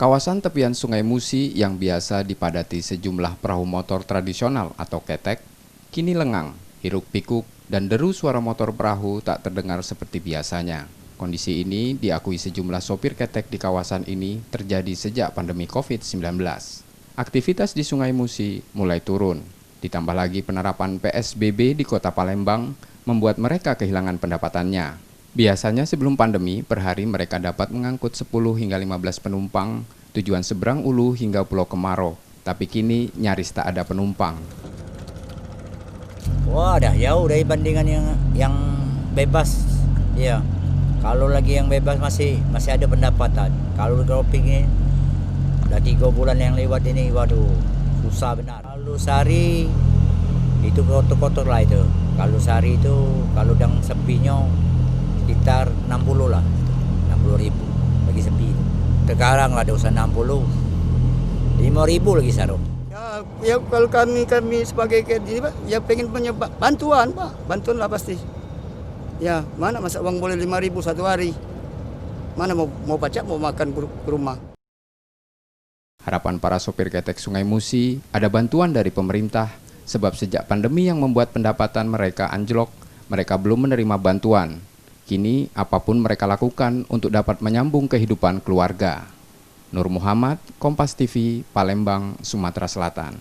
Kawasan tepian Sungai Musi yang biasa dipadati sejumlah perahu motor tradisional atau ketek, kini lengang, hiruk-pikuk, dan deru suara motor perahu tak terdengar seperti biasanya. Kondisi ini diakui sejumlah sopir ketek di kawasan ini terjadi sejak pandemi COVID-19. Aktivitas di Sungai Musi mulai turun, ditambah lagi penerapan PSBB di Kota Palembang membuat mereka kehilangan pendapatannya. Biasanya sebelum pandemi, per hari mereka dapat mengangkut 10 hingga 15 penumpang, tujuan seberang Ulu hingga Pulau Kemaro. Tapi kini nyaris tak ada penumpang. Wah, dah jauh dari bandingan yang bebas. Ya, kalau lagi yang bebas masih ada pendapatan. Kalau droping ini, udah 3 bulan yang lewat ini, waduh, susah benar. Kalau sehari, itu kotor-kotor lah itu. Kalau sehari itu, kalau yang sepinya, sekitar 60 lah, 60.000 lagi sepi. Sekarang lah ada usaha 60, 5.000 lagi sarung. Ya kalau kami sebagai KDI, ya pengen punya bantuan Pak, bantuan lah pasti. Ya mana masa uang boleh 5.000 satu hari, mana mau pacak mau makan ke rumah. Harapan para sopir ketek Sungai Musi ada bantuan dari pemerintah, sebab sejak pandemi yang membuat pendapatan mereka anjlok, mereka belum menerima bantuan. Kini, apapun mereka lakukan untuk dapat menyambung kehidupan keluarga. Nur Muhammad, Kompas TV, Palembang, Sumatera Selatan.